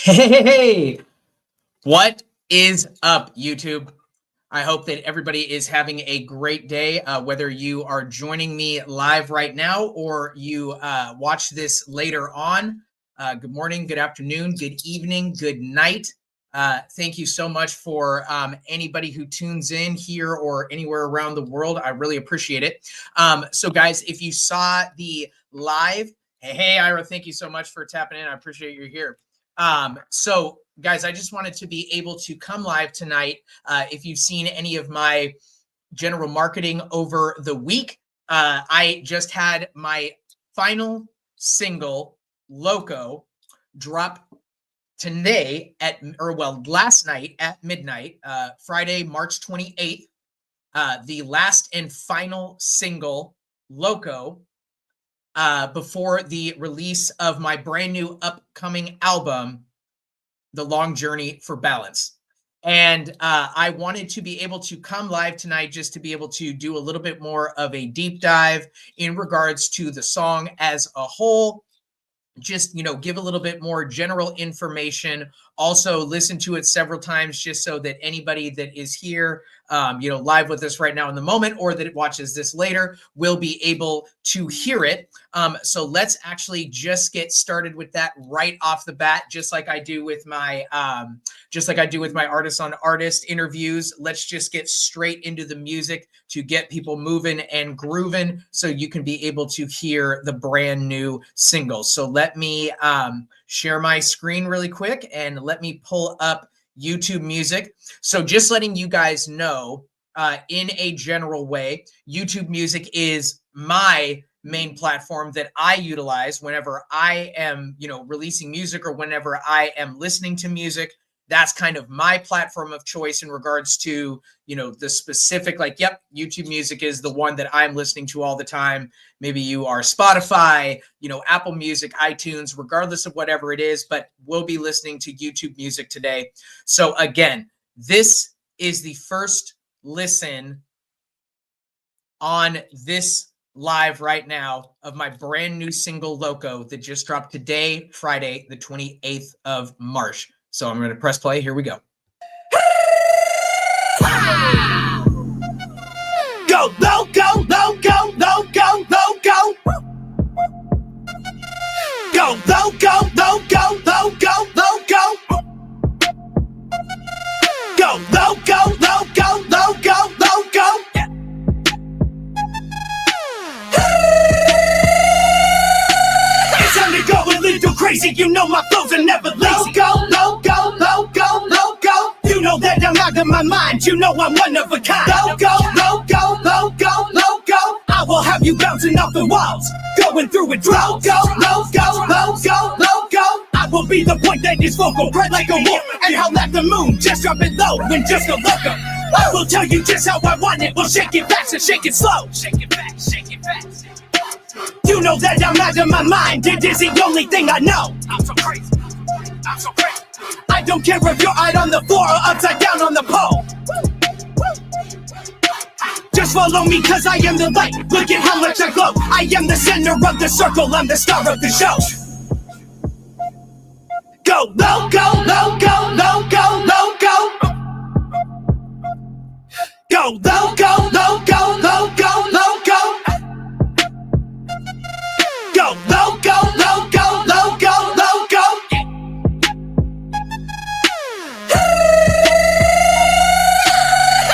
Hey, what is up, YouTube? I hope that everybody is having a great day, whether you are joining me live right now or you watch this later on. Good morning, good afternoon, good evening, good night. Thank you so much for anybody who tunes in here or anywhere around the world. I really appreciate it. So, guys, if you saw the live, hey, Ira, thank you so much for tapping in. I appreciate you here. So guys, I just wanted to be able to come live tonight. If you've seen any of my general marketing over the week, I just had my final single, LOCO, drop today last night at midnight, Friday, March 28th, the last and final single, LOCO, before the release of my brand new upcoming album, The Long Journey for Balance. And I wanted to be able to come live tonight just to be able to do a little bit more of a deep dive in regards to the song as a whole. Just, give a little bit more general information. Also listen to it several times just so that anybody that is here, live with us right now in the moment or that watches this later will be able to hear it. So let's actually just get started with that right off the bat, just like I do with my artist on artist interviews. Let's just get straight into the music to get people moving and grooving so you can be able to hear the brand new single. So let me share my screen really quick and let me pull up YouTube Music. So just letting you guys know, in a general way, YouTube Music is my main platform that I utilize whenever I am, releasing music or whenever I am listening to music. That's kind of my platform of choice in regards to, the specific, YouTube Music is the one that I'm listening to all the time. Maybe you are Spotify, Apple Music, iTunes, regardless of whatever it is, but we'll be listening to YouTube Music today. So again, this is the first listen on this live right now of my brand new single, LOCO, that just dropped today, Friday, the 28th of March. So I'm going to press play. Here we go. Go, LOCO, LOCO, LOCO, LOCO. Go, LOCO, LOCO, LOCO, LOCO. Go, LOCO, LOCO, LOCO, LOCO. It's time to go a little crazy. You know my flows are never lazy. LOCO, LOCO, LOCO, LOCO. You know that I'm out of my mind. You know I'm one of a kind. LOCO, LOCO, LOCO, LOCO. I will have you bouncing off the walls, going through a drought. LOCO, LOCO, LOCO, LOCO. I will be the point that is vocal, bright like a wolf, and howl at the moon, just drop it low when just a loco. I will tell you just how I want it. We'll shake it fast and shake it slow. Shake it fast, shake it fast. You know that I'm out of my mind. It is the only thing I know. I'm so crazy. I'm so crazy. I don't care if you're out on the floor or upside down on the pole. Just follow me cause I am the light. Look at how much I glow. I am the center of the circle. I'm the star of the show. Go, LOCO, LOCO, LOCO, LOCO. Go, LOCO, LOCO, LOCO, LOCO. Go, LOCO, LOCO, LOCO, LOCO.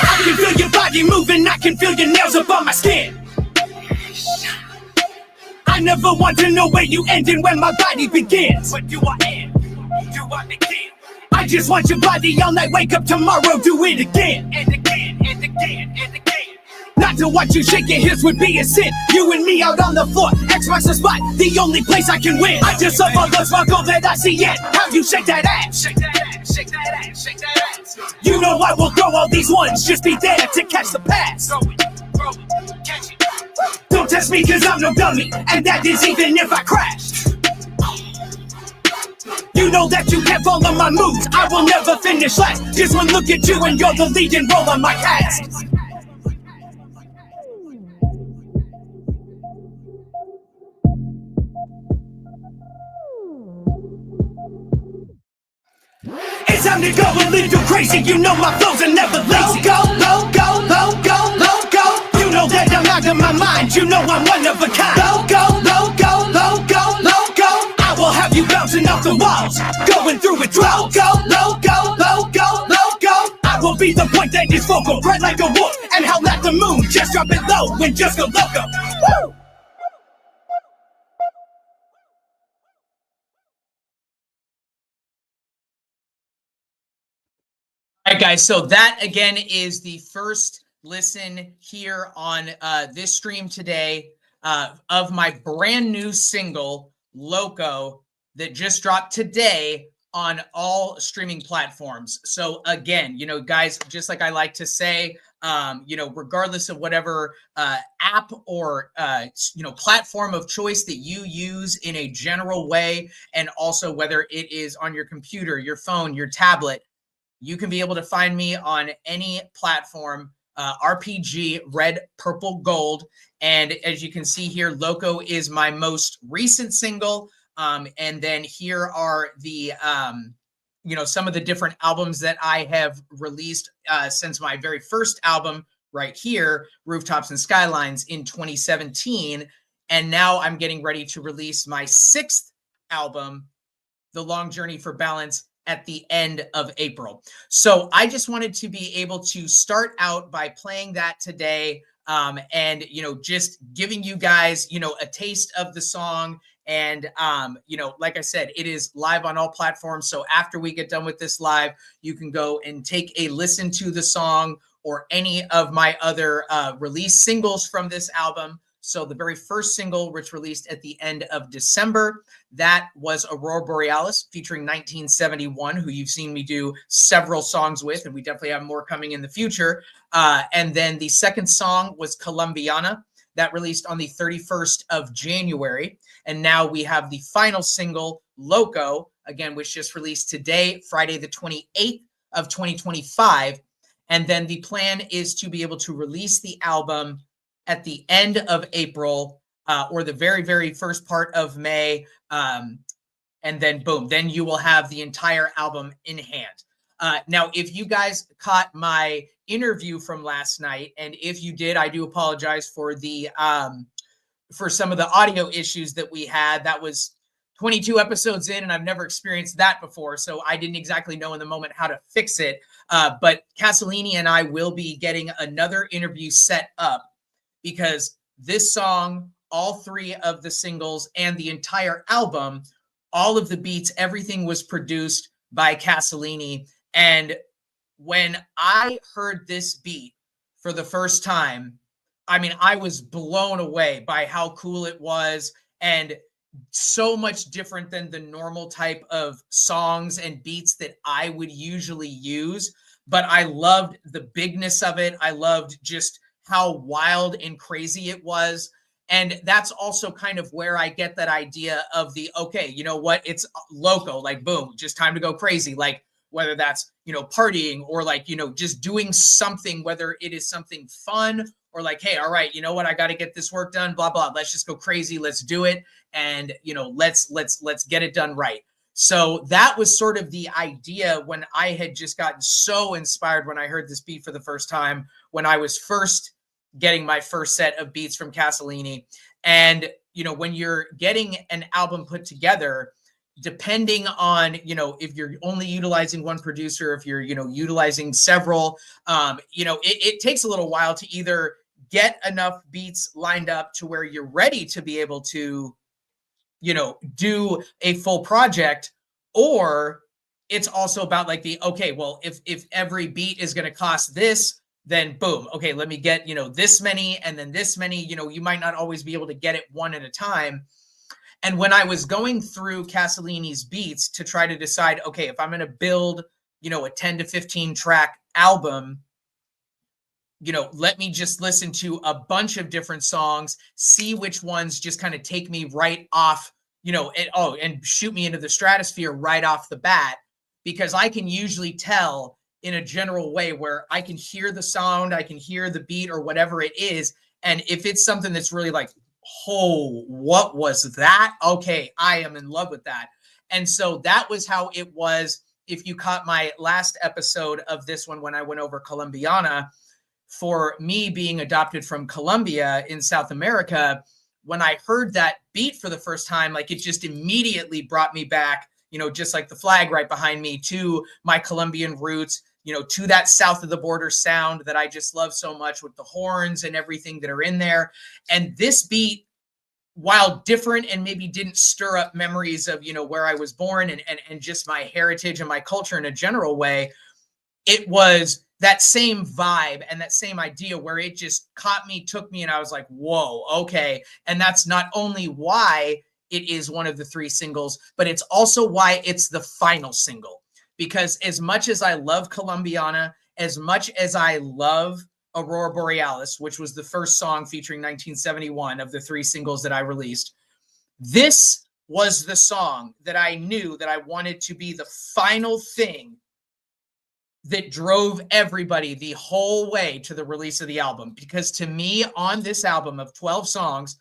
I can feel your body moving, I can feel your nails up on my skin. I never want to know where you end and when my body begins. But you are in, you are the kid. I just want your body all night, wake up tomorrow, do it again. And again, and again, and again. Not to watch you shake your hips would be a sin. You and me out on the floor, X marks the spot, the only place I can win. I just love all the sparkle that I see in. How you shake that ass? Shake that ass, shake that ass, shake that ass. You know I will throw all these ones, just be there to catch the pass. Throw it, catch it. Don't test me cause I'm no dummy, and that is even if I crash. You know that you can't follow my moves, I will never finish last. Just one look at you and you're the leading role on my cast. It's time to go a little crazy. You know my flows are never lazy. Loco, loco, loco. You know that I'm out of my mind. You know I'm one of a kind. Loco, loco, loco, loco. I will have you bouncing off the walls, going through it. Loco, loco, loco, loco. I will be the point that is vocal, bright like a wolf, and howl at the moon. Just drop it low and just go loco. Woo! All right, guys. So that again is the first listen here on this stream today of my brand new single, Loco, that just dropped today on all streaming platforms. So again, you know, guys, just like I like to say, you know, regardless of whatever app or, you know, platform of choice that you use in a general way, and also whether it is on your computer, your phone, your tablet, you can be able to find me on any platform, RPG, red, purple, gold. And as you can see here, Loco is my most recent single. And then here are the, you know, some of the different albums that I have released since my very first album right here, Rooftops and Skylines, in 2017. And now I'm getting ready to release my 6th album, The Long Journey for Balance, at the end of April. So I just wanted to be able to start out by playing that today, and, you know, just giving you guys, you know, a taste of the song. And, you know, like I said, it is live on all platforms. So after we get done with this live, you can go and take a listen to the song or any of my other released singles from this album. So the very first single, which released at the end of December, that was Aurora Borealis featuring 1971, who you've seen me do several songs with, and we definitely have more coming in the future. And then the second song was Colombiana, that released on the 31st of January. And now we have the final single, Loco, again, which just released today, Friday the 28th of 2025. And then the plan is to be able to release the album at the end of April, or the very, very first part of May. And then boom, then you will have the entire album in hand. Now, if you guys caught my interview from last night, and if you did, I do apologize for the for some of the audio issues that we had. That was 22 episodes in, and I've never experienced that before, so I didn't exactly know in the moment how to fix it. But Castellini and I will be getting another interview set up, because this song, all 3 of the singles, and the entire album, all of the beats, everything was produced by Castellini. And when I heard this beat for the first time, I mean, I was blown away by how cool it was, and so much different than the normal type of songs and beats that I would usually use. But I loved the bigness of it. I loved just how wild and crazy it was. And that's also kind of where I get that idea of the, okay, you know what, it's Loco, like boom, just time to go crazy. Like whether that's, you know, partying, or like, you know, just doing something, whether it is something fun or like, hey, all right, you know what, I got to get this work done, blah, blah, let's just go crazy. Let's do it. And, you know, let's get it done right. So that was sort of the idea when I had just gotten so inspired when I heard this beat for the first time, when I was first getting my first set of beats from Castellini. And, you know, when you're getting an album put together, depending on, you know, if you're only utilizing one producer, if you're, you know, utilizing several, you know, it takes a little while to either get enough beats lined up to where you're ready to be able to, you know, do a full project, or it's also about like the, okay, well, if every beat is going to cost this, then boom, okay, let me get, you know, this many and then this many. You know, you might not always be able to get it one at a time. And when I was going through Castellini's beats to try to decide, okay, if I'm going to build, you know, a 10 to 15 track album, you know, let me just listen to a bunch of different songs, see which ones just kind of take me right off, you know, and shoot me into the stratosphere right off the bat, because I can usually tell in a general way where I can hear the sound, I can hear the beat or whatever it is. And if it's something that's really like, oh, what was that? Okay, I am in love with that. And so that was how it was if you caught my last episode of this one when I went over Colombiana, for me being adopted from Colombia in South America, when I heard that beat for the first time, like it just immediately brought me back, just like the flag right behind me, to my Colombian roots, to that south of the border sound that I just love so much, with the horns and everything that are in there. And this beat, while different and maybe didn't stir up memories of, where I was born and just my heritage and my culture in a general way, it was that same vibe and that same idea where it just caught me, took me, and I was like, whoa, okay. And that's not only why it is one of the 3 singles, but it's also why it's the final single. Because as much as I love Colombiana, as much as I love Aurora Borealis, which was the first song featuring 1971 of the 3 singles that I released, this was the song that I knew that I wanted to be the final thing that drove everybody the whole way to the release of the album. Because to me, on this album of 12 songs,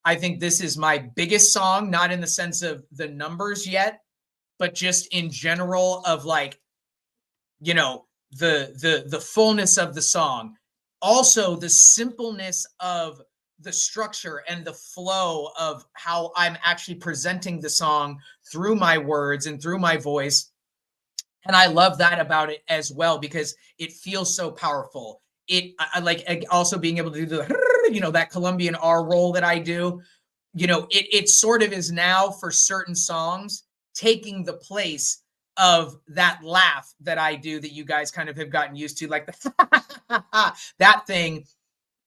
I think this is my biggest song, not in the sense of the numbers yet, but just in general of like, the fullness of the song. Also, the simpleness of the structure and the flow of how I'm actually presenting the song through my words and through my voice. And I love that about it as well, because it feels so powerful. I like also being able to do the, that Colombian R roll that I do. It sort of is now for certain songs taking the place of that laugh that I do that you guys kind of have gotten used to, like the that thing.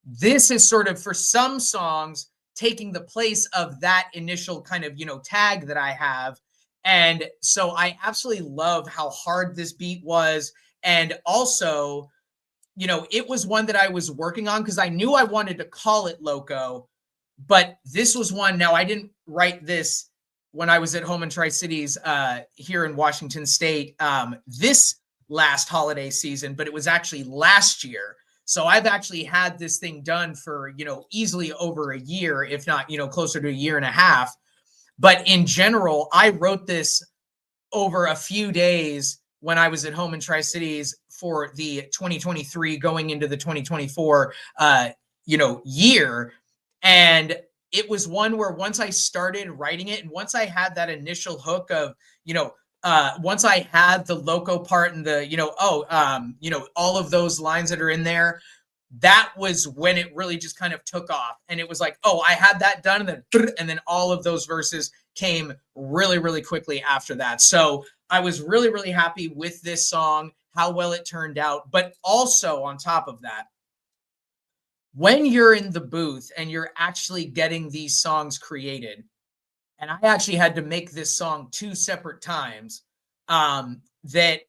This is sort of for some songs taking the place of that initial kind of, tag that I have. And so I absolutely love how hard this beat was. And also, it was one that I was working on because I knew I wanted to call it LOCO, but this was one. Now, I didn't write this when I was at home in Tri-Cities here in Washington State this last holiday season, but it was actually last year. So I've actually had this thing done for, easily over a year, if not, closer to a year and a half. But in general, I wrote this over a few days when I was at home in Tri-Cities for the 2023 going into the 2024, year. And it was one where once I started writing it and once I had that initial hook of, once I had the LOCO part and the, all of those lines that are in there, that was when it really just kind of took off. And it was like, oh, I had that done. And then all of those verses came really, really quickly after that. So I was really, really happy with this song, how well it turned out. But also on top of that, when you're in the booth and you're actually getting these songs created, and I actually had to make this song 2 separate times, that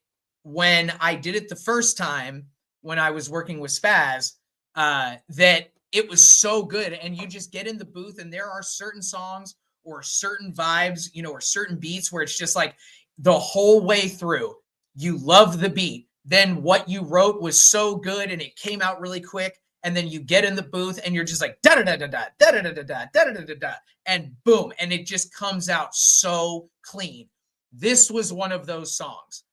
when I did it the first time, when I was working with Spaz, that it was so good. And you just get in the booth and there are certain songs or certain vibes, or certain beats where it's just like the whole way through, you love the beat. Then what you wrote was so good and it came out really quick. And then you get in the booth and you're just like, da da da da da da da da da da da da da, and boom. And it just comes out so clean. This was one of those songs.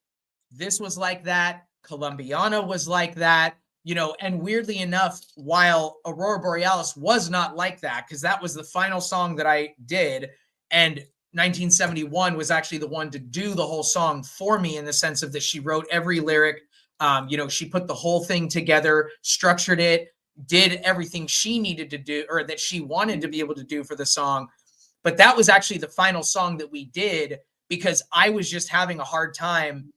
This was like that. Colombiana was like that, and weirdly enough, while Aurora Borealis was not like that, because that was the final song that I did, and 1971 was actually the one to do the whole song for me in the sense of that she wrote every lyric. She put the whole thing together, structured it, did everything she needed to do or that she wanted to be able to do for the song. But that was actually the final song that we did because I was just having a hard time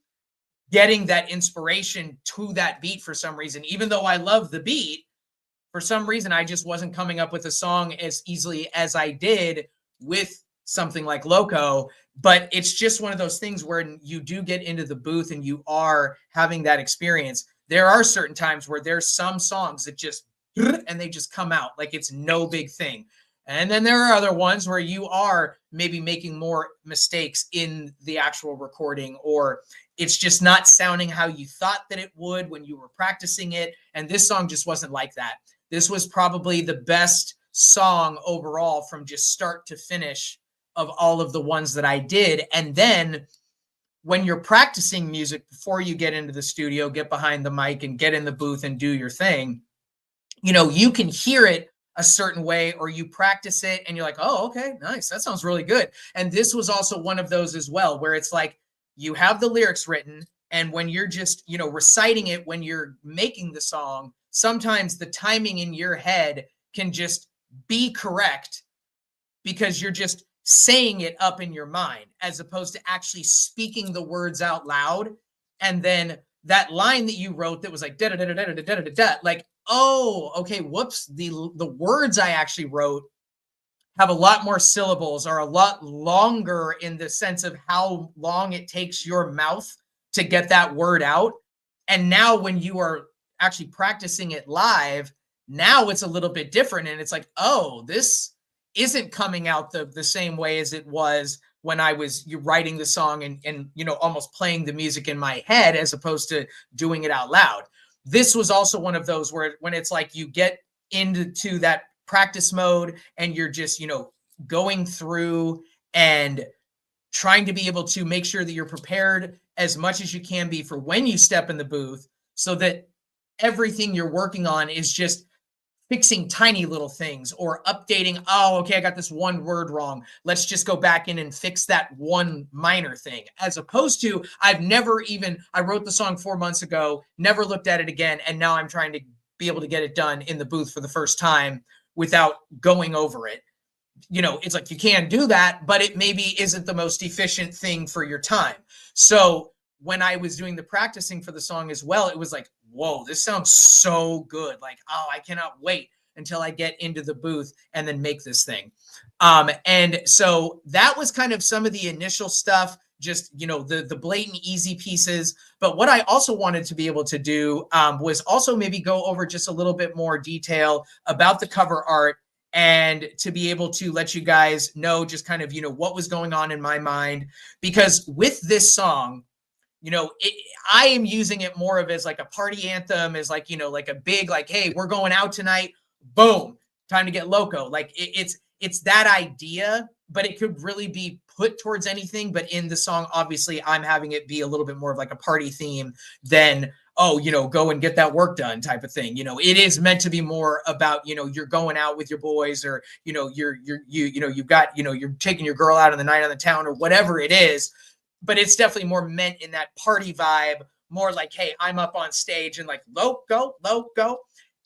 getting that inspiration to that beat for some reason. Even though I love the beat, for some reason, I just wasn't coming up with a song as easily as I did with something like LOCO. But it's just one of those things where you do get into the booth and you are having that experience. There are certain times where there's some songs that just, and they just come out like it's no big thing. And then there are other ones where you are maybe making more mistakes in the actual recording, or it's just not sounding how you thought that it would when you were practicing it. And this song just wasn't like that. This was probably the best song overall from just start to finish of all of the ones that I did. And then when you're practicing music before you get into the studio, get behind the mic and get in the booth and do your thing, you can hear it a certain way, or you practice it and you're like, oh, okay, nice. That sounds really good. And this was also one of those as well, where it's like you have the lyrics written, and when you're just, reciting it, when you're making the song, sometimes the timing in your head can just be correct because you're just saying it up in your mind as opposed to actually speaking the words out loud. And then that line that you wrote that was like da da da da da da da da da, like, oh, okay, whoops, the words I actually wrote have a lot more syllables, are a lot longer in the sense of how long it takes your mouth to get that word out. And now when you are actually practicing it live, now it's a little bit different. And it's like, oh, this isn't coming out the same way as it was when I was writing the song and almost playing the music in my head as opposed to doing it out loud. This was also one of those where when it's like you get into that practice mode and you're just, going through and trying to be able to make sure that you're prepared as much as you can be for when you step in the booth, so that everything you're working on is just fixing tiny little things or updating. Oh, okay, I got this one word wrong. Let's just go back in and fix that one minor thing. As opposed to, I wrote the song 4 months ago, never looked at it again. And now I'm trying to be able to get it done in the booth for the first time without going over it. It's like you can do that, but it maybe isn't the most efficient thing for your time. So when I was doing the practicing for the song as well, it was like, whoa, this sounds so good. Like, oh, I cannot wait until I get into the booth and then make this thing. And so that was kind of some of the initial stuff, just, the blatant easy pieces. But what I also wanted to be able to do was also maybe go over just a little bit more detail about the cover art, and to be able to let you guys know just kind of, what was going on in my mind. Because with this song, I am using it more of as like a party anthem, as like, like a big, like, hey, we're going out tonight. Boom, time to get loco. Like it's that idea, but it could really be put towards anything. But in the song, obviously, I'm having it be a little bit more of like a party theme than, oh, go and get that work done type of thing. It is meant to be more about, you're going out with your boys, or, you've got, you're taking your girl out on the night on the town, or whatever it is. But it's definitely more meant in that party vibe, more like, hey, I'm up on stage and like, loco, loco.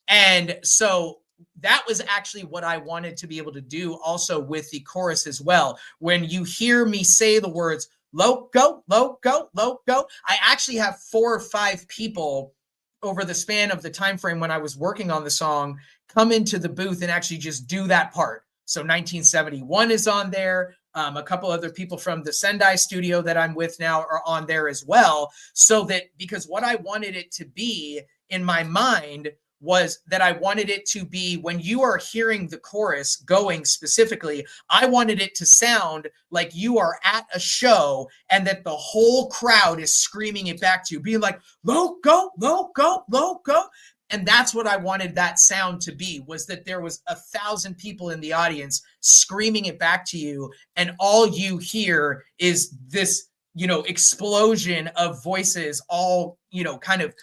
And so that was actually what I wanted to be able to do also with the chorus as well. When you hear me say the words, loco, loco, loco, I actually have 4 or 5 people over the span of the time frame when I was working on the song come into the booth and actually just do that part. So 1971 is on there. A couple other people from the Sendai studio that I'm with now are on there as well. So that, because what I wanted it to be in my mind was that I wanted it to be, when you are hearing the chorus going specifically, I wanted it to sound like you are at a show and that the whole crowd is screaming it back to you, being like, loco, loco, loco. And that's what I wanted that sound to be, was that there was 1,000 people in the audience screaming it back to you. And all you hear is this, explosion of voices, all, kind of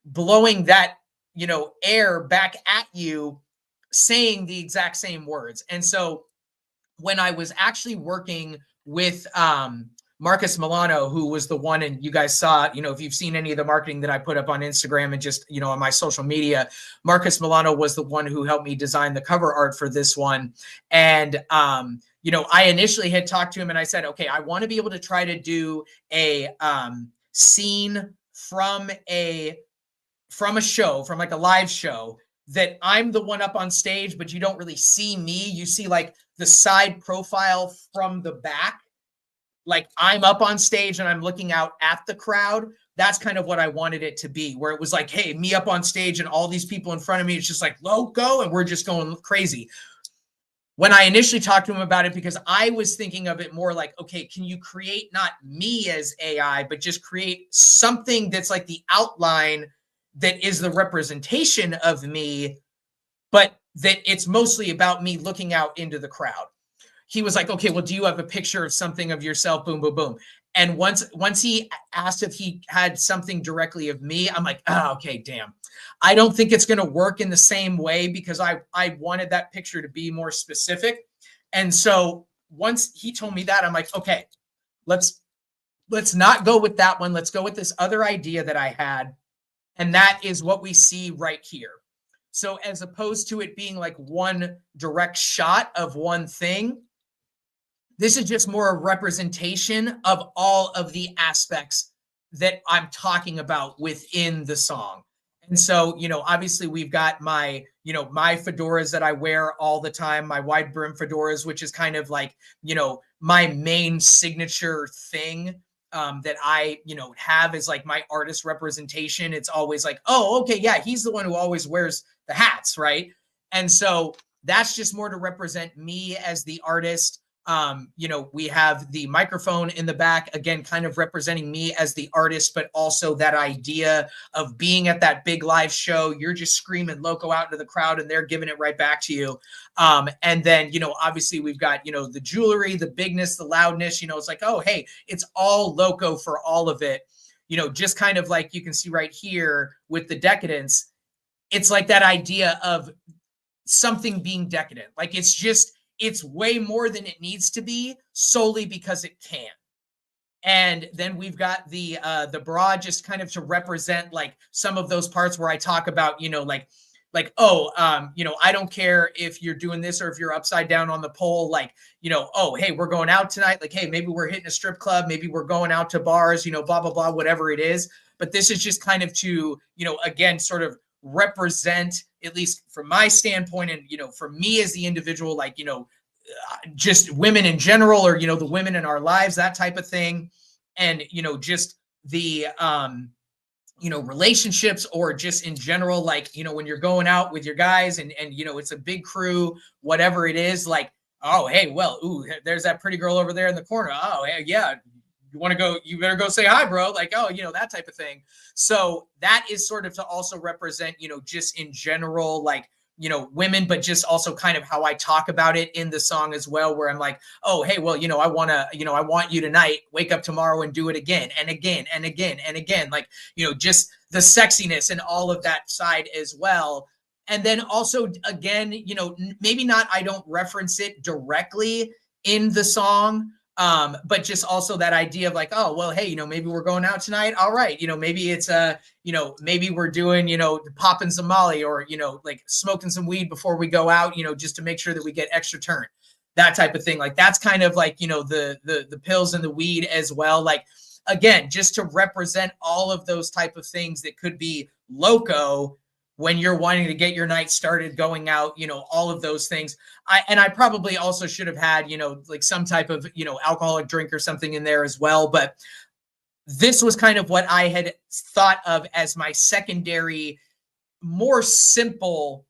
blowing that, air back at you, saying the exact same words. And so when I was actually working with Marcus Milano, who was the one, and you guys saw, if you've seen any of the marketing that I put up on Instagram and just, on my social media, Marcus Milano was the one who helped me design the cover art for this one. And, I initially had talked to him and I said, okay, I want to be able to try to do a scene from a show, from like a live show, that I'm the one up on stage, but you don't really see me. You see like the side profile from the back. Like I'm up on stage and I'm looking out at the crowd. That's kind of what I wanted it to be, where it was like, hey, me up on stage and all these people in front of me. It's just like, loco, and we're just going crazy. When I initially talked to him about it, because I was thinking of it more like, okay, can you create not me as AI, but just create something that's like the outline that is the representation of me, but that it's mostly about me looking out into the crowd. He was like, okay, well, do you have a picture of something of yourself? Boom, boom, boom. And once he asked if he had something directly of me, I'm like, oh, okay, damn. I don't think it's going to work in the same way because I wanted that picture to be more specific. And so once he told me that, I'm like, okay, let's not go with that one. Let's go with this other idea that I had. And that is what we see right here. So as opposed to it being like one direct shot of one thing, this is just more a representation of all of the aspects that I'm talking about within the song. And so, obviously we've got my, my fedoras that I wear all the time, my wide brim fedoras, which is kind of like, my main signature thing that I, have is like my artist representation. It's always like, oh, okay, yeah, he's the one who always wears the hats, right? And so that's just more to represent me as the artist. We have the microphone in the back, again, kind of representing me as the artist, but also that idea of being at that big live show. You're just screaming LOCO out into the crowd and they're giving it right back to you. And then, obviously we've got, the jewelry, the bigness, the loudness, it's like, oh, hey, it's all LOCO for all of it. Just kind of like you can see right here with the decadence. It's like that idea of something being decadent. Like it's way more than it needs to be solely because it can. And then we've got the bra just kind of to represent like some of those parts where I talk about, I don't care if you're doing this or if you're upside down on the pole, like, oh, hey, we're going out tonight. Like, hey, maybe we're hitting a strip club. Maybe we're going out to bars, blah, blah, blah, whatever it is. But this is just kind of to, again, sort of represent, at least from my standpoint and, for me as the individual, like, just women in general or, the women in our lives, that type of thing. And, just the, relationships or just in general, like, when you're going out with your guys and, it's a big crew, whatever it is, like, oh, hey, well, ooh, there's that pretty girl over there in the corner. Oh, hey, yeah. You want to go, you better go say hi, bro. Like, oh, that type of thing. So that is sort of to also represent, just in general, like, women, but just also kind of how I talk about it in the song as well, where I'm like, oh, hey, well, I want you tonight, wake up tomorrow and do it again and again and again and again. Like, just the sexiness and all of that side as well. And then also, again, maybe not, I don't reference it directly in the song, but just also that idea of like, oh, well, hey, maybe we're going out tonight. All right. Maybe it's maybe we're doing, popping some Molly or, like smoking some weed before we go out, just to make sure that we get extra turn, that type of thing. Like, that's kind of like, the pills and the weed as well. Like, again, just to represent all of those type of things that could be LOCO when you're wanting to get your night started, going out, all of those things. I probably also should have had, like some type of, alcoholic drink or something in there as well. But this was kind of what I had thought of as my secondary, more simple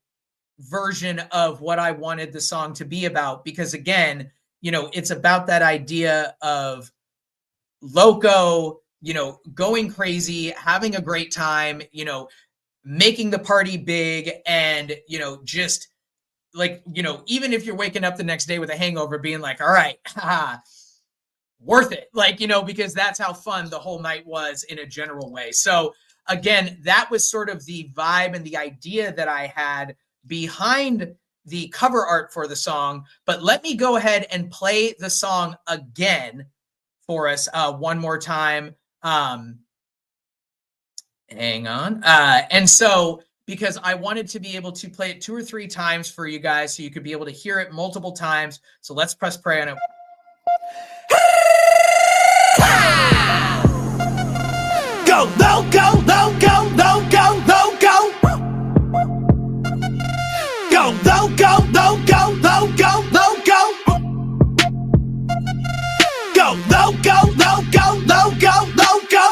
version of what I wanted the song to be about. Because again, it's about that idea of LOCO, going crazy, having a great time, making the party big and, just like, even if you're waking up the next day with a hangover being like, all right, worth it. Like, because that's how fun the whole night was in a general way. So again, that was sort of the vibe and the idea that I had behind the cover art for the song. But let me go ahead and play the song again for us one more time. Hang on. And so, because I wanted to be able to play it 2 or 3 times for you guys so you could be able to hear it multiple times. So let's press play on it. Go, LOCO, LOCO, LOCO, LOCO. Go, LOCO, LOCO, LOCO, LOCO. Go, LOCO, LOCO, LOCO, LOCO.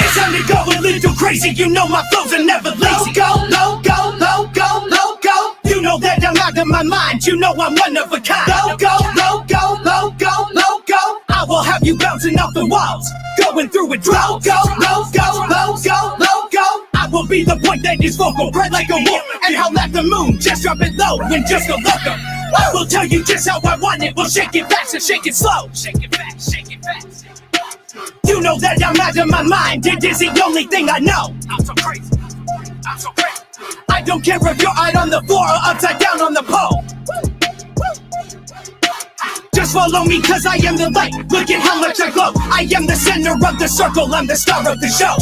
It's time to go a little crazy. My flows are never lazy. LOCO, LOCO, LOCO, LOCO. That I'm out of my mind. I'm one of a kind. LOCO, LOCO, LOCO, LOCO. I will have you bouncing off the walls, going through a drought. LOCO, LOCO, LOCO, LOCO. I will be the point that is vocal, bright like a wolf, and howl at the moon, just drop it low and just go loco. We'll tell you just how I want it, we'll shake it fast and shake it slow. Shake it fast, shake it fast. You know that I'm out of my mind, it is the only thing I know. I'm so crazy, I'm so crazy. I don't care if you're out on the floor or upside down on the pole. Just follow me cause I am the light, look at how much I glow. I am the center of the circle, I'm the star of the show.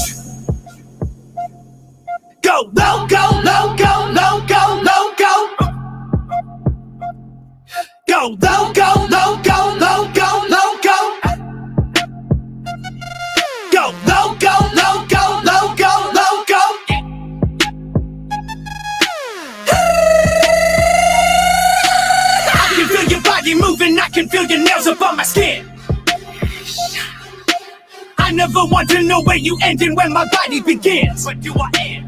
Go, LOCO, LOCO, LOCO, LOCO. Go, LOCO, LOCO, LOCO, LOCO. Go, LOCO, LOCO, LOCO, LOCO. I can feel your body moving, I can feel your nails up on my skin. I never want to know where you end and where my body begins. But do I end?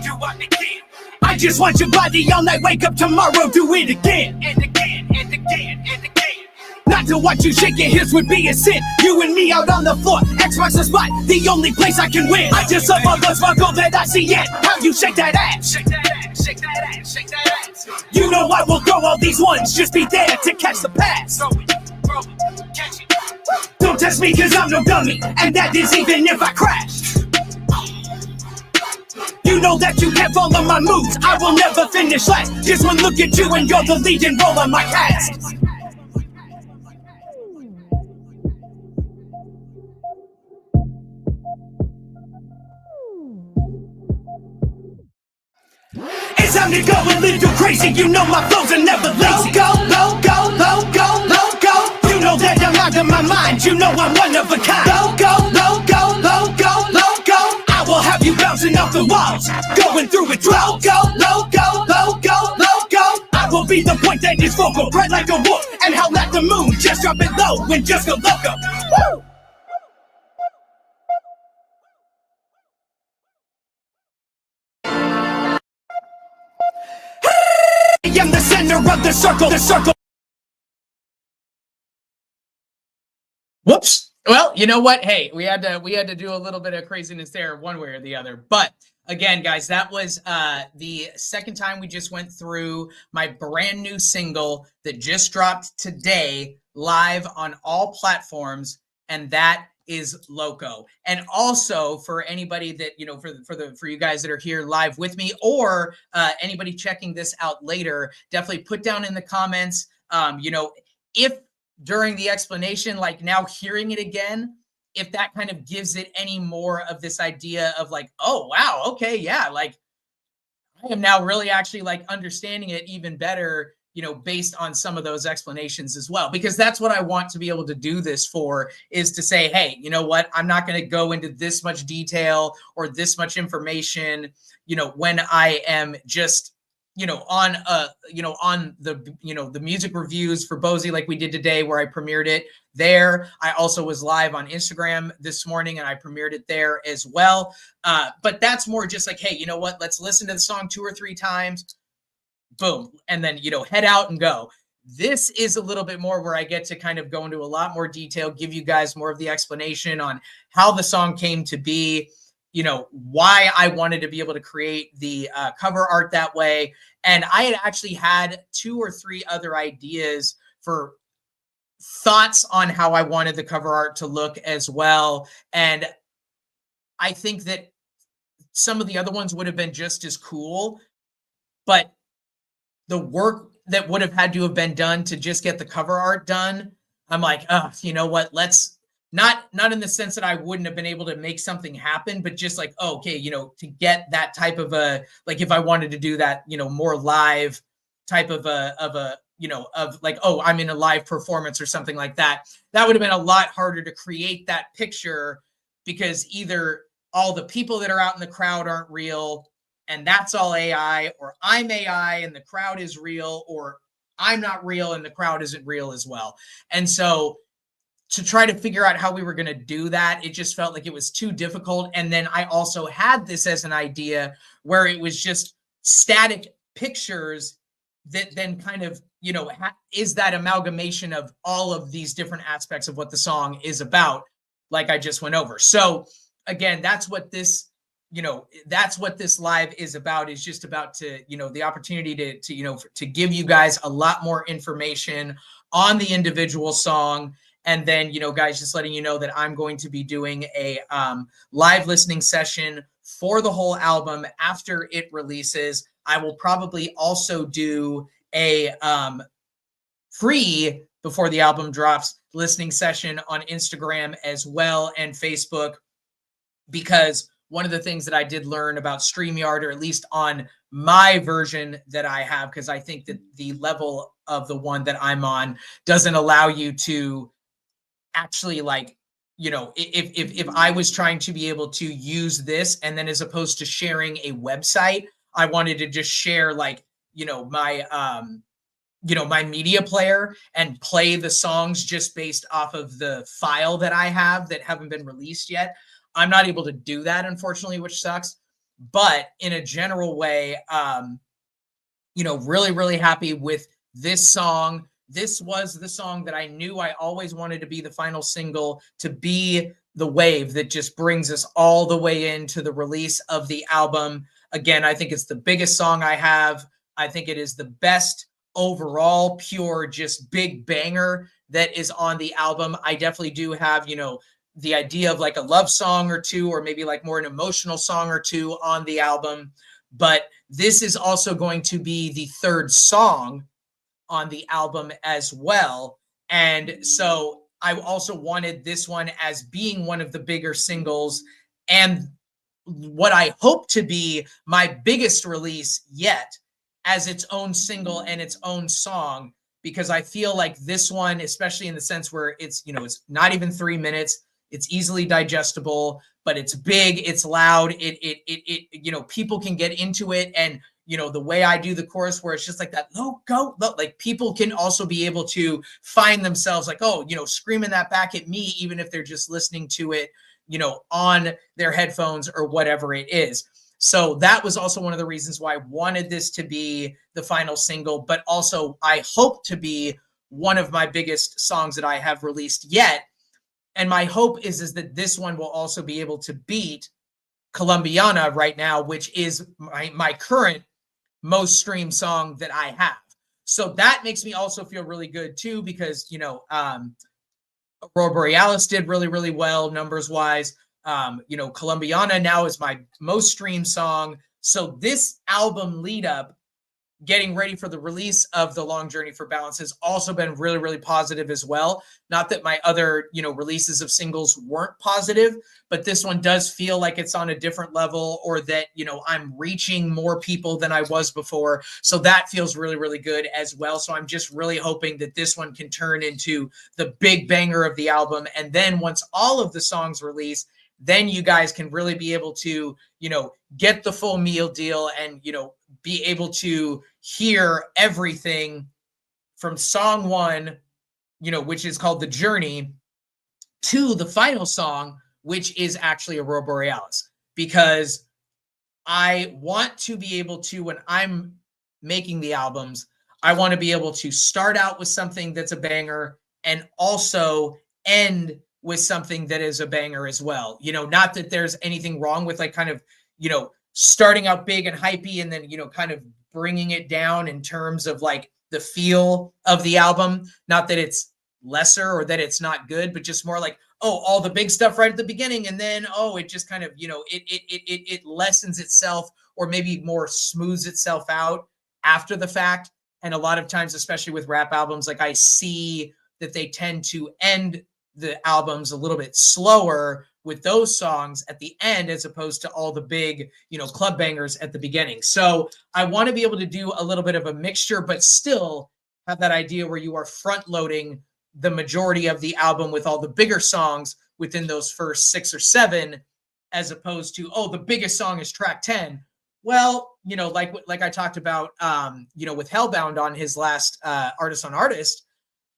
Do I begin? I just want your body all night, wake up tomorrow, do it again. And again, and again, and again. Not to watch you shake your hips would be a sin. You and me out on the floor, X marks the spot, the only place I can win. I just love all the sparkle that I see in how you shake that ass. Shake that ass, shake that ass, shake that ass. You know I will throw all these ones, just be there to catch the pass. Throw it, catch it. Don't test me cause I'm no dummy, and that is even if I crash. You know that you can't follow my moves, I will never finish last. Just one look at you and you're the leading role of my cast. It's time to go a little crazy, you know my flows are never lazy. LOCO, LOCO, LOCO, LOCO. You know that I'm out of my mind, you know I'm one of a kind. LOCO, LOCO, LOCO, LOCO. I will have you bouncing off the walls, going through it. LOCO, LOCO, LOCO, LOCO. I will be the point that is vocal, bright like a wolf, and howl at the moon, just drop it low and just go loco. Woo! I am the center of the circle, the circle. Whoops. Well, you know what? Hey, we had to do a little bit of craziness there, one way or the other. But again, guys, that was the second time we just went through my brand new single that just dropped today, live on all platforms, and that is LOCO. And also for anybody that, you know, for you guys that are here live with me, or anybody checking this out later, definitely put down in the comments, you know, if during the explanation, like now hearing it again, if that kind of gives it any more of this idea of like, oh, wow, okay, yeah, like I am now really actually like understanding it even better, you know, based on some of those explanations as well, because that's what I want to be able to do this for, is to say, hey, you know what, I'm not going to go into this much detail or this much information, you know, when I am just, you know, on the, you know, the music reviews for Bozy, like we did today, where I premiered it there. I also was live on Instagram this morning and I premiered it there as well. But that's more just like, hey, you know what, let's listen to the song 2 or 3 times, boom, and then, you know, head out and go. This is a little bit more where I get to kind of go into a lot more detail, give you guys more of the explanation on how the song came to be, you know, why I wanted to be able to create the cover art that way. And I had actually had 2 or 3 other ideas for thoughts on how I wanted the cover art to look as well. And I think that some of the other ones would have been just as cool, but the work that would have had to have been done to just get the cover art done, I'm like, oh, you know what, let's not in the sense that I wouldn't have been able to make something happen, but just like, oh, okay, you know, to get that type of a, like if I wanted to do that, you know, more live type of a, you know, of like, oh, I'm in a live performance or something like that, that would have been a lot harder to create that picture, because either all the people that are out in the crowd aren't real and that's all AI, or I'm AI and the crowd is real, or I'm not real and the crowd isn't real as well. And so to try to figure out how we were going to do that, it just felt like it was too difficult. And then I also had this as an idea where it was just static pictures that then kind of, you know, is that amalgamation of all of these different aspects of what the song is about, like I just went over. So again, that's what this, that's what this live is about, is just about to, the opportunity to give you guys a lot more information on the individual song. And then, guys, just letting you know that I'm going to be doing a live listening session for the whole album after it releases. I will probably also do a free, before the album drops, listening session on Instagram as well and Facebook, because one of the things that I did learn about StreamYard, or at least on my version that I have, because I think that the level of the one that I'm on doesn't allow you to actually, like, if I was trying to be able to use this, and then as opposed to sharing a website, I wanted to just share, like, my media player and play the songs just based off of the file that I have that haven't been released yet. I'm not able to do that, unfortunately, which sucks. But in a general way, really, really happy with this song. This was the song that I knew I always wanted to be the final single, to be the wave that just brings us all the way into the release of the album. Again, I think it's the biggest song I have. I think it is the best overall, pure, just big banger that is on the album. I definitely do have, the idea of like a love song or two, or maybe like more an emotional song or two on the album. But this is also going to be the third song on the album as well. And so I also wanted this one as being one of the bigger singles, and what I hope to be my biggest release yet, as its own single and its own song, because I feel like this one, especially in the sense where it's, it's not even 3 minutes, it's easily digestible, but it's big, it's loud, people can get into it. And, the way I do the chorus, where it's just like that LOCO, like people can also be able to find themselves like, screaming that back at me, even if they're just listening to it, on their headphones or whatever it is. So that was also one of the reasons why I wanted this to be the final single, but also I hope to be one of my biggest songs that I have released yet. And my hope is that this one will also be able to beat Colombiana right now, which is my current most streamed song that I have. So that makes me also feel really good too, because, Aurora Borealis did really, really well numbers wise. Colombiana now is my most streamed song. So this album lead up, getting ready for the release of The Long Journey for Balance, has also been really, really positive as well. Not that my other, releases of singles weren't positive, but this one does feel like it's on a different level, or that, I'm reaching more people than I was before. So that feels really, really good as well. So I'm just really hoping that this one can turn into the big banger of the album. And then once all of the songs release, then you guys can really be able to, get the full meal deal and, be able to hear everything from song one, which is called The Journey, to the final song, which is actually Aurora Borealis. Because I want to be able to, when I'm making the albums, I want to be able to start out with something that's a banger and also end with something that is a banger as well. Not that there's anything wrong with like kind of, starting out big and hypey and then, kind of bringing it down in terms of like the feel of the album. Not that it's lesser or that it's not good, but just more like, all the big stuff right at the beginning. And then, it just kind of, it lessens itself, or maybe more smooths itself out after the fact. And a lot of times, especially with rap albums, like I see that they tend to end the albums a little bit slower with those songs at the end, as opposed to all the big, club bangers at the beginning. So I want to be able to do a little bit of a mixture, but still have that idea where you are front loading the majority of the album with all the bigger songs within those first 6 or 7, as opposed to, the biggest song is track 10. Well, like I talked about, with Hellbound on his last Artist on Artist,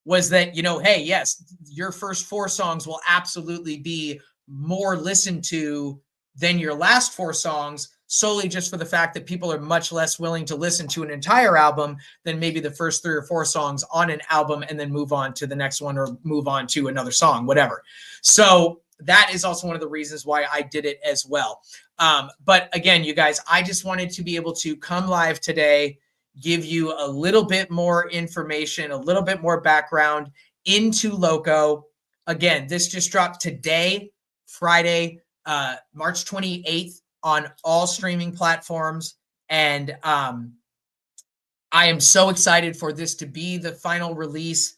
was that, hey, yes, your first 4 songs will absolutely be more listened to than your last 4 songs, solely just for the fact that people are much less willing to listen to an entire album than maybe the first 3 or 4 songs on an album and then move on to the next one or move on to another song, whatever. So that is also one of the reasons why I did it as well. But again, you guys, I just wanted to be able to come live today, give you a little bit more information, a little bit more background into LOCO. Again, this just dropped today, Friday, March 28th on all streaming platforms. And I am so excited for this to be the final release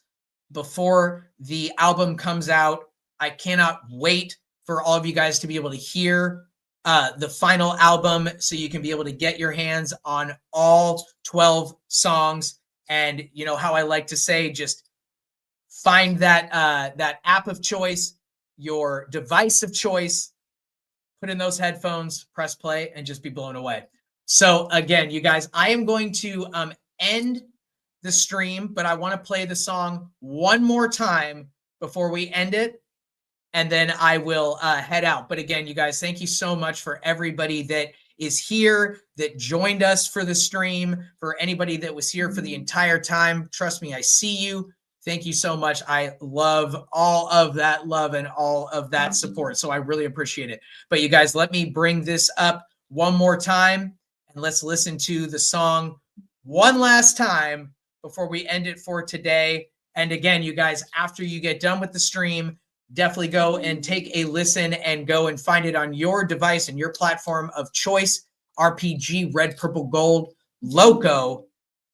before the album comes out. I cannot wait for all of you guys to be able to hear the final album so you can be able to get your hands on all 12 songs. And you know how I like to say, just find that that app of choice, your device of choice, put in those headphones, press play, and just be blown away. So again, you guys, I am going to end the stream, but I want to play the song one more time before we end it, and then I will head out. But again, you guys, thank you so much for everybody that is here, that joined us for the stream, for anybody that was here for the entire time. Trust me, I see you. Thank you so much. I love all of that love and all of that support. So I really appreciate it. But you guys, let me bring this up one more time and let's listen to the song one last time before we end it for today. And again, you guys, after you get done with the stream, definitely go and take a listen and go and find it on your device and your platform of choice, RPG, Red, Purple, Gold, LOCO.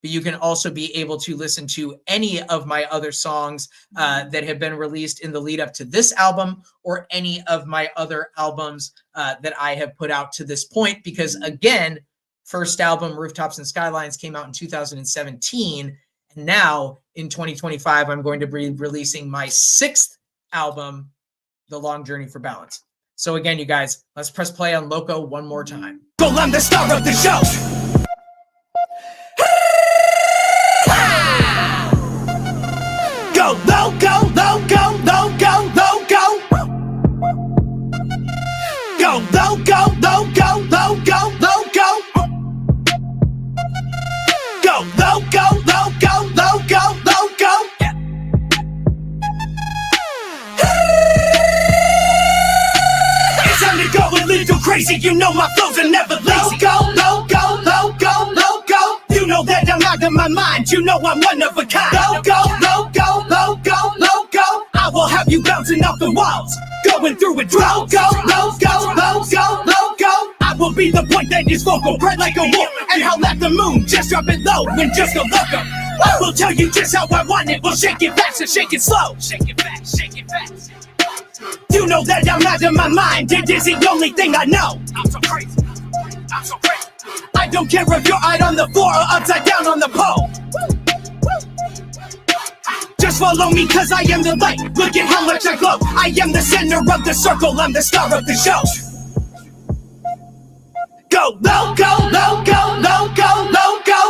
But you can also be able to listen to any of my other songs that have been released in the lead up to this album, or any of my other albums that I have put out to this point. Because again, first album, Rooftops and Skylines, came out in 2017. And now in 2025, I'm going to be releasing my 6th album, The Long Journey for Balance. So again, you guys, let's press play on LOCO one more time. Well, I'm the star of the show. Go, LOCO, LOCO, LOCO, LOCO. Go, LOCO, LOCO, LOCO, LOCO. Go, LOCO, LOCO, LOCO, LOCO. It's time to go a little crazy. You know my flows are never lazy. LOCO, LOCO, LOCO, LOCO. You know that I'm out of my mind. You know I'm one of a kind. LOCO, LOCO, LOCO, LOCO. I will have you bouncing off the walls, going through it. LOCO, LOCO, LOCO, LOCO. I will be the point that is vocal, bright like a wolf, and howl at the moon. Just drop it low and just go LOCO. I will tell you just how I want it. We'll shake it fast and shake it slow. Shake it fast, shake it fast. You know that I'm out of my mind. It is the only thing I know. I'm so crazy. I'm so crazy. I don't care if you're out on the floor or upside down on the pole. Just follow me, cause I am the light. Look at how much I glow. I am the center of the circle. I'm the star of the show. Go, LOCO, LOCO, LOCO, LOCO.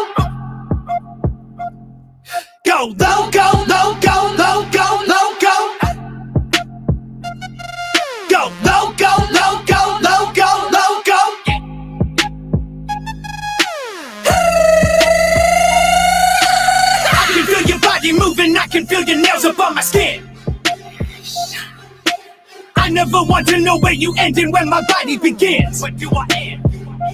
Go, LOCO, LOCO, LOCO, LOCO. Go, LOCO, LOCO, LOCO, LOCO. I can feel your body moving, I can feel your nails up on my skin. I never want to know where you end and where my body begins. But do I end?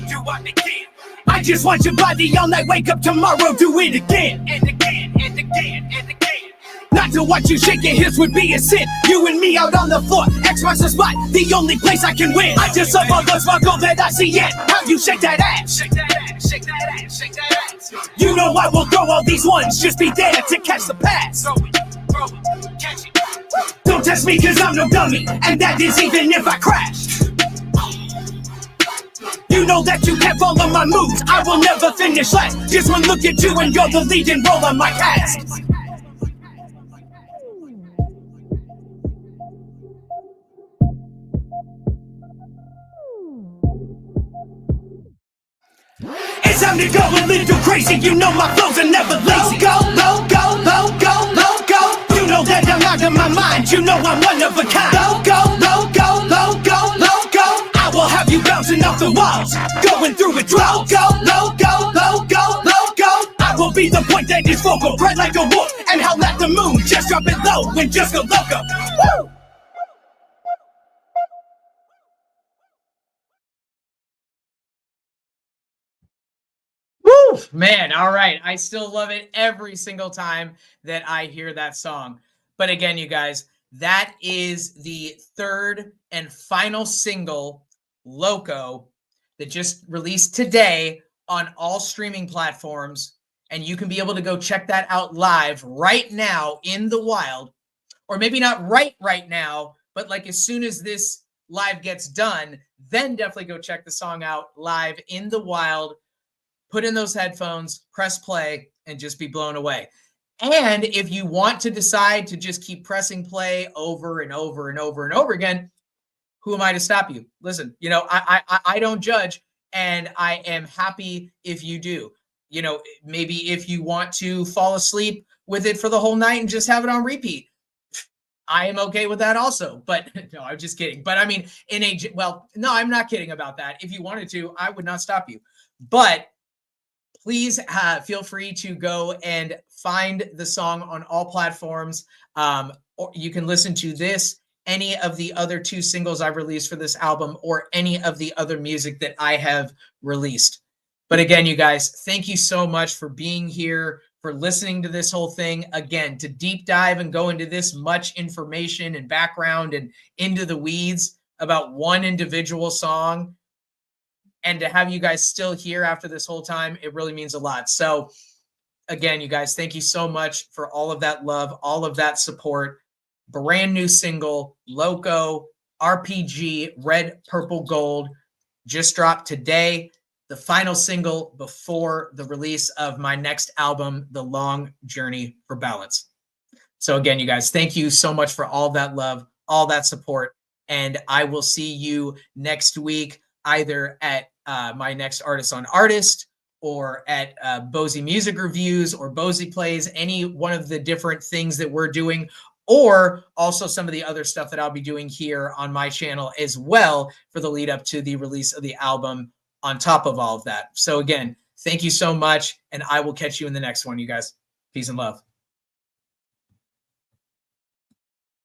Do I begin? I just want your body all night, wake up tomorrow, do it again. And again, and again, and again. Not to watch you shake your hips would be a sin. You and me out on the floor, X marks the spot, the only place I can win. I just love all the sparkle that I see it. How you shake that ass? Shake that ass, shake that ass, shake that ass. You know I will throw all these ones, just be there to catch the pass. Throw it, catch it. Don't test me cause I'm no dummy, and that is even if I crash. You know that you can't follow my moves, I will never finish last. Just one look at you and you're the leading role on my cast. It's time to go a little crazy, you know my flows are never lazy. LOCO, LOCO, LOCO, LOCO. You know that I'm out of my mind, you know I'm one of a kind. LOCO, LOCO, LOCO, LOCO. I will have you bouncing off the walls, going through it. LOCO, LOCO, LOCO, LOCO. I will be the point that is vocal, bright like a wolf, and howl at the moon. Just drop it low and just go LOCO. Woo! Woo, man. All right. I still love it every single time that I hear that song. But again, you guys, that is the third and final single, LOCO, that just released today on all streaming platforms. And you can be able to go check that out live right now in the wild, or maybe not right now, but like as soon as this live gets done, then definitely go check the song out live in the wild. Put in those headphones, press play, and just be blown away. And if you want to decide to just keep pressing play over and over and over and over again, who am I to stop you? Listen, I don't judge, and I am happy if you do. Maybe if you want to fall asleep with it for the whole night and just have it on repeat, I am okay with that also. But no, I'm just kidding. But I mean, no, I'm not kidding about that. If you wanted to, I would not stop you. But please feel free to go and find the song on all platforms. Or you can listen to this, any of the other 2 singles I've released for this album, or any of the other music that I have released. But again, you guys, thank you so much for being here, for listening to this whole thing. Again, to deep dive and go into this much information and background and into the weeds about one individual song, and to have you guys still here after this whole time, it really means a lot. So again, you guys, thank you so much for all of that love, all of that support. Brand new single, LOCO, RPG, Red, Purple, Gold, just dropped today. The final single before the release of my next album, The Long Journey for Balance. So again, you guys, thank you so much for all that love, all that support. And I will see you next week, either at my next Artist on Artist, or at Bozy Music Reviews, or Bozy Plays, any one of the different things that we're doing, or also some of the other stuff that I'll be doing here on my channel as well for the lead up to the release of the album on top of all of that. So again, thank you so much, and I will catch you in the next one, you guys. Peace and love.